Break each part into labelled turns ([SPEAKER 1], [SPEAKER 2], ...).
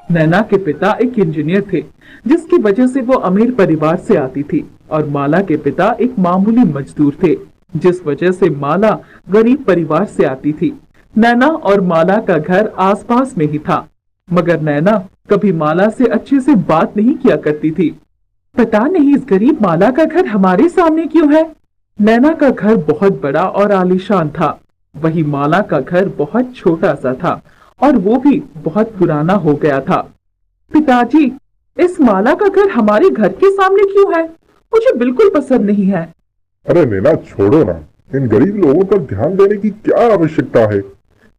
[SPEAKER 1] नैना के पिता एक इंजीनियर थे, जिसकी वजह से वो अमीर परिवार से आती थी, और माला के पिता एक मामूली मजदूर थे, जिस वजह से माला गरीब परिवार से आती थी। नैना और माला का घर आसपास में ही था, मगर नैना कभी माला से अच्छे से बात नहीं किया करती थी। पता नहीं इस गरीब माला का घर हमारे सामने क्यों है। नैना का घर बहुत बड़ा और आलीशान था, वही माला का घर बहुत छोटा सा था, और वो भी बहुत पुराना हो गया था। पिताजी, इस माला का घर हमारे घर के सामने क्यों है? मुझे बिल्कुल पसंद नहीं है।
[SPEAKER 2] अरे नैना छोड़ो ना, इन गरीब लोगों पर ध्यान देने की क्या आवश्यकता है।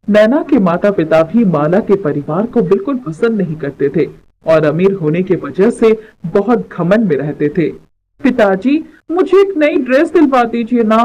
[SPEAKER 1] नैना के माता पिता भी माला के परिवार को बिल्कुल पसंद नहीं करते थे, और अमीर होने की वजह से बहुत घमंड में रहते थे। पिताजी, मुझे एक नई ड्रेस दिलवा दीजिए ना।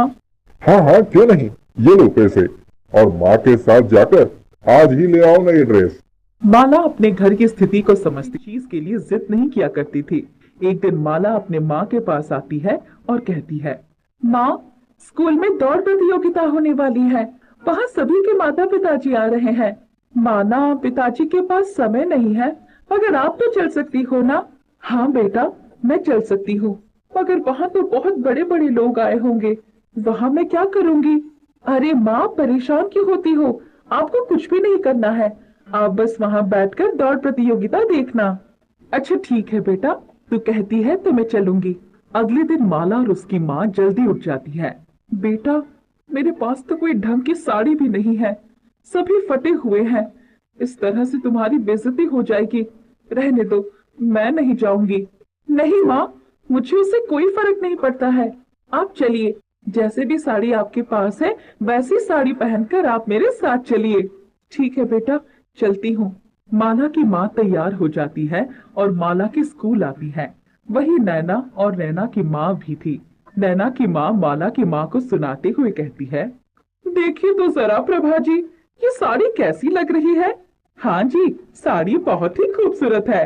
[SPEAKER 2] हाँ हाँ क्यों नहीं, ये लो पैसे, और माँ के साथ जाकर आज ही ले आओ नई ड्रेस।
[SPEAKER 1] माला अपने घर की स्थिति को समझती चीज के लिए जिद नहीं किया करती थी। एक दिन माला अपने माँ के पास आती है और कहती है, माँ, स्कूल में दौड़ प्रतियोगिता होने वाली है, वहाँ सभी के माता पिताजी आ रहे हैं। माना, पिताजी के पास समय नहीं है, मगर आप तो चल सकती हो ना। हाँ बेटा, मैं चल सकती हूँ, मगर वहाँ तो बहुत बड़े बड़े लोग आए होंगे, वहाँ मैं क्या करूँगी? अरे माँ, परेशान क्यों होती हो? आपको कुछ भी नहीं करना है, आप बस वहाँ बैठकर दौड़ प्रतियोगिता देखना। अच्छा ठीक है बेटा, तू कहती है तो मैं चलूंगी। अगले दिन माला और उसकी माँ जल्दी उठ जाती है। बेटा, मेरे पास तो कोई ढंग की साड़ी भी नहीं है, सभी फटे हुए हैं, इस तरह से तुम्हारी बेइज्जती हो जाएगी, रहने दो, मैं नहीं जाऊंगी। नहीं माँ, मुझे उससे कोई फर्क नहीं पड़ता है, आप चलिए, जैसे भी साड़ी आपके पास है वैसी साड़ी पहनकर आप मेरे साथ चलिए। ठीक है बेटा, चलती हूँ। माला की माँ तैयार हो जाती है और माला के स्कूल आती है। वही नैना और नैना की माँ भी थी। नैना की माँ माला की माँ को सुनाते हुए कहती है, देखिए तो जरा प्रभा जी, ये साड़ी कैसी लग रही है? हाँ जी, साड़ी बहुत ही खूबसूरत है।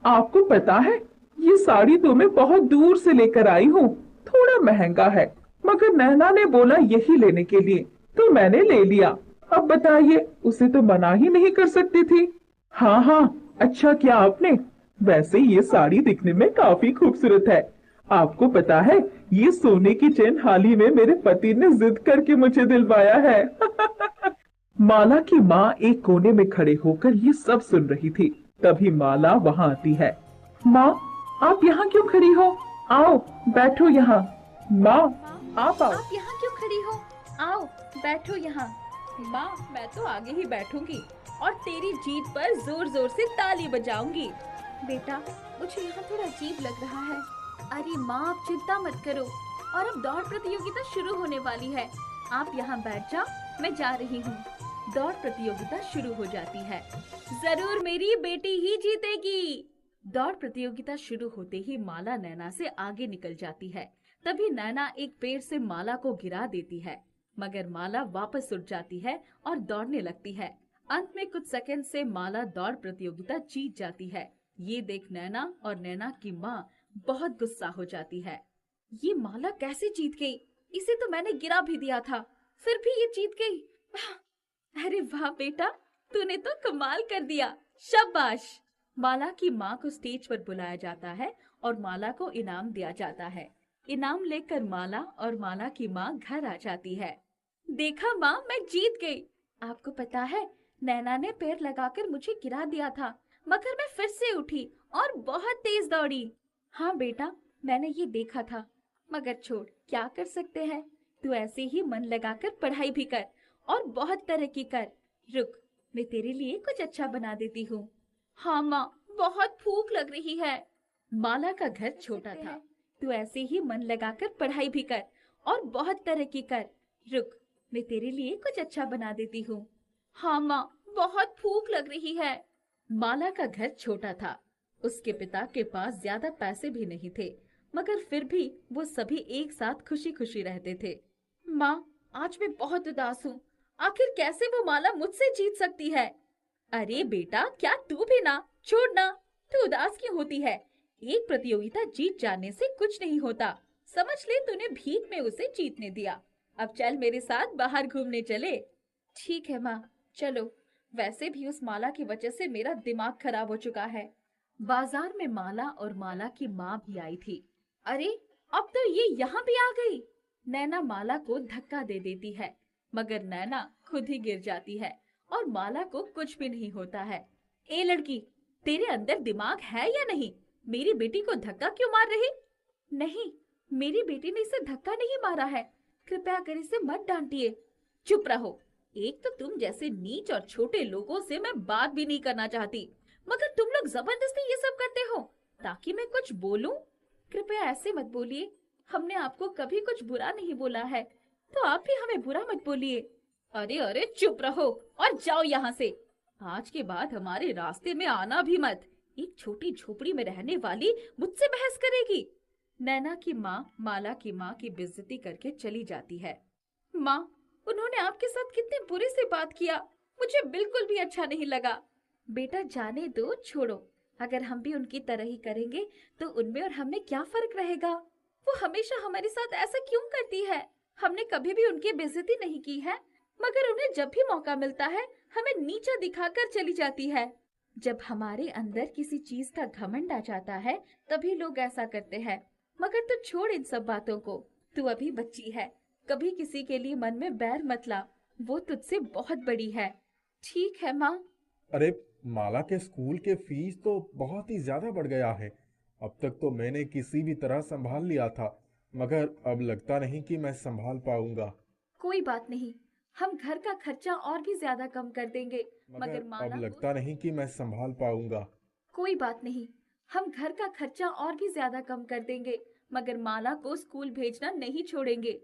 [SPEAKER 1] आपको पता है, ये साड़ी तो मैं बहुत दूर से लेकर आई हूँ, थोड़ा महंगा है, मगर नैना ने बोला यही लेने के लिए, तो मैंने ले लिया। अब बताइए, उसे तो मना ही नहीं कर सकती थी। हाँ हाँ, अच्छा किया आपने। वैसे ये साड़ी दिखने में काफी खूबसूरत है। आपको पता है, ये सोने की चेन हाल ही में मेरे पति ने जिद करके मुझे दिलवाया है। माला की माँ एक कोने में खड़े होकर ये सब सुन रही थी। तभी माला वहाँ आती है। माँ, आप यहाँ क्यों खड़ी हो? आओ, बैठो यहाँ। माँ,
[SPEAKER 3] माँ,
[SPEAKER 1] आप आओ।
[SPEAKER 3] आप यहाँ क्यों खड़ी हो? आओ, बैठो यहाँ। माँ, मैं तो आगे ही बैठूंगी और तेरी जीत पर जोर जोर से ताली बजाऊंगी। बेटा, मुझे यहाँ थोड़ा अजीब लग रहा है। अरे माँ, आप चिंता मत करो, और अब दौड़ प्रतियोगिता शुरू होने वाली है। आप यहाँ बैठ जाओ, मैं जा रही हूँ। दौड़ प्रतियोगिता शुरू हो जाती है। जरूर मेरी बेटी ही जीतेगी। दौड़ प्रतियोगिता शुरू होते ही माला नैना से आगे निकल जाती है। तभी नैना एक पेड़ से माला को गिरा देती है, मगर माला वापस उठ जाती है और दौड़ने लगती है। अंत में कुछ सेकंड से माला दौड़ प्रतियोगिता जीत जाती है। ये देख नैना और नैना की माँ बहुत गुस्सा हो जाती है। ये माला कैसे जीत गई? इसे तो मैंने गिरा भी दिया था, फिर भी ये जीत गई। अरे वाह बेटा, तूने तो कमाल कर दिया, शाबाश। माला की माँ को स्टेज पर बुलाया जाता है और माला को इनाम दिया जाता है। इनाम लेकर माला और माला की माँ घर आ जाती है। देखा माँ, मैं जीत गई। आपको पता है, नैना ने पैर लगाकर मुझे गिरा दिया था, मगर मैं फिर से उठी और बहुत तेज दौड़ी। हाँ बेटा, मैंने ये देखा था, मगर छोड़, क्या कर सकते हैं। तू ऐसे ही मन लगाकर पढ़ाई भी कर और बहुत तरक्की कर। रुक, मैं तेरे लिए कुछ अच्छा बना देती हूँ। हाँ माँ, बहुत भूख लग रही है। माला का घर छोटा था। तू ऐसे ही मन लगाकर पढ़ाई भी कर और बहुत तरक्की कर। रुक, मैं तेरे लिए कुछ अच्छा बना देती हूँ। हाँ माँ, बहुत भूख लग रही है। माला का घर छोटा था। उसके पिता के पास ज्यादा पैसे भी नहीं थे, मगर फिर भी वो सभी एक साथ खुशी खुशी रहते थे। माँ, आज मैं बहुत उदास हूँ। आखिर कैसे वो माला मुझसे जीत सकती है? अरे बेटा, क्या तू भी ना? छोड़ ना, तू उदास क्यों होती है? एक प्रतियोगिता जीत जाने से कुछ नहीं होता। समझ ले, तूने भीख में उसे जीतने दिया। अब चल मेरे साथ बाहर घूमने चले। ठीक है माँ, चलो। वैसे भी उस माला की वजह से मेरा दिमाग खराब हो चुका है। बाजार में माला और माला की माँ भी आई थी। अरे, अब तो ये यहाँ भी आ गई। नैना माला को धक्का दे देती है, मगर नैना खुद ही गिर जाती है और माला को कुछ भी नहीं होता है। ए लड़की, तेरे अंदर दिमाग है या नहीं? मेरी बेटी को धक्का क्यों मार रही? नहीं, मेरी बेटी ने इसे धक्का नहीं मारा है। कृपया कर इसे मत डांटिए। चुप रहो। एक तो तुम जैसे नीच और छोटे लोगों से मैं बात भी नहीं करना चाहती, मगर तुम लोग जबरदस्ती ये सब करते हो ताकि मैं कुछ बोलूं। कृपया ऐसे मत बोलिए। हमने आपको कभी कुछ बुरा नहीं बोला है, तो आप भी हमें बुरा मत बोलिए। अरे अरे, चुप रहो और जाओ यहाँ से। आज के बाद हमारे रास्ते में आना भी मत। एक छोटी झोपड़ी में रहने वाली मुझसे बहस करेगी। नैना की माँ माला की माँ की बेइज्जती करके चली जाती है। माँ, उन्होंने आपके साथ कितने बुरे से बात किया, मुझे बिल्कुल भी अच्छा नहीं लगा। बेटा जाने दो, छोड़ो। अगर हम भी उनकी तरह ही करेंगे तो उनमें और हमें क्या फर्क रहेगा? वो हमेशा हमारे साथ ऐसा क्यों करती है? हमने कभी भी उनकी बेइज्जती नहीं की है, मगर उन्हें जब भी मौका मिलता है हमें नीचा दिखाकर चली जाती है। जब हमारे अंदर किसी चीज का घमंड आ जाता है तभी लोग ऐसा करते हैं। मगर तू छोड़ इन सब बातों को। तू अभी बच्ची है, कभी किसी के लिए मन में बैर मत ला। वो तुझसे बहुत बड़ी है। ठीक है माँ।
[SPEAKER 4] अरे, माला के स्कूल के फीस तो बहुत ही ज्यादा बढ़ गया है। अब तक तो मैंने किसी भी तरह संभाल लिया था, मगर अब लगता नहीं कि मैं संभाल पाऊंगा।
[SPEAKER 3] कोई बात नहीं, हम घर का खर्चा और भी ज्यादा कम कर देंगे। मगर
[SPEAKER 4] अब
[SPEAKER 3] माला को
[SPEAKER 4] लगता नहीं कि मैं संभाल पाऊंगा।
[SPEAKER 3] कोई बात नहीं, हम घर का खर्चा और भी ज्यादा कम कर देंगे, मगर माला को स्कूल भेजना नहीं छोड़ेंगे।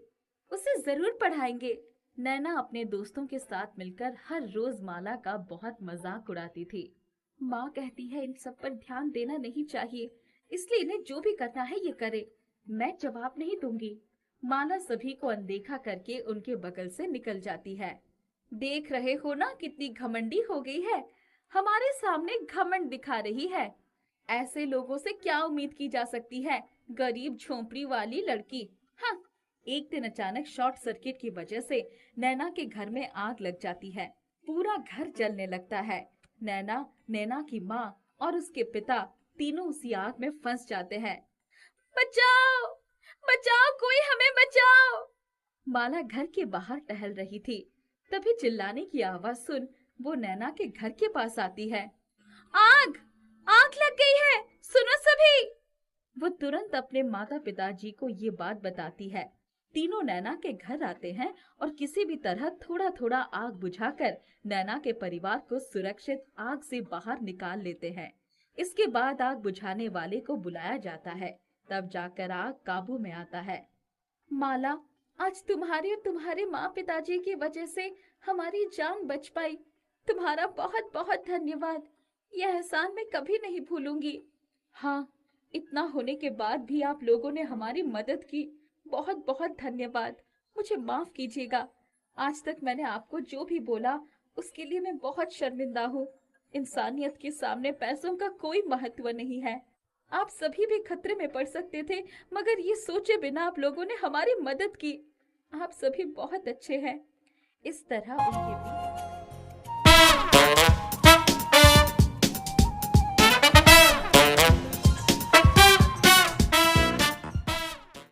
[SPEAKER 3] उसे जरूर पढ़ाएंगे। नैना अपने दोस्तों के साथ मिलकर हर रोज माला का बहुत मजाक उड़ाती थी। माँ कहती है इन सब पर ध्यान देना नहीं चाहिए, इसलिए इन्हें जो भी करना है ये करे। मैं जवाब नहीं दूंगी। माला सभी को अनदेखा करके उनके बगल से निकल जाती है। देख रहे हो ना कितनी घमंडी हो गई है, हमारे सामने घमंड दिखा रही है। ऐसे लोगों से क्या उम्मीद की जा सकती है? गरीब झोंपड़ी वाली लड़की। हाँ। एक दिन अचानक शॉर्ट सर्किट की वजह से नैना के घर में आग लग जाती है। पूरा घर जलने लगता है। नैना, नैना की माँ और उसके पिता तीनों उसी आग में फंस जाते हैं। बचाओ, बचाओ, कोई हमें बचाओ। माला घर के बाहर टहल रही थी, तभी चिल्लाने की आवाज सुन वो नैना के घर के पास आती है। आग, आग लग गई है, सुनो सभी। वो तुरंत अपने माता पिताजी को ये बात बताती है। तीनों नैना के घर आते हैं और किसी भी तरह थोड़ा थोड़ा आग बुझाकर नैना के परिवार को सुरक्षित आग से बाहर निकाल लेते हैं। इसके बाद आग बुझाने वाले को बुलाया जाता है, तब जाकर आग काबू में आता है। माला, आज तुम्हारे और तुम्हारे माँ पिताजी की वजह से हमारी जान बच पाई। तुम्हारा बहुत बहुत धन्यवाद। यह एहसान मैं कभी नहीं भूलूंगी। हाँ, इतना होने के बाद भी आप लोगों ने हमारी मदद की। बहुत बहुत धन्यवाद। मुझे माफ कीजिएगा। आज तक मैंने आपको जो भी बोला उसके लिए मैं बहुत शर्मिंदा हूँ। इंसानियत के सामने पैसों का कोई महत्व नहीं है। आप सभी भी खतरे में पड़ सकते थे, मगर ये सोचे बिना आप लोगों ने हमारी मदद की। आप सभी बहुत अच्छे हैं। इस तरह उनके बीच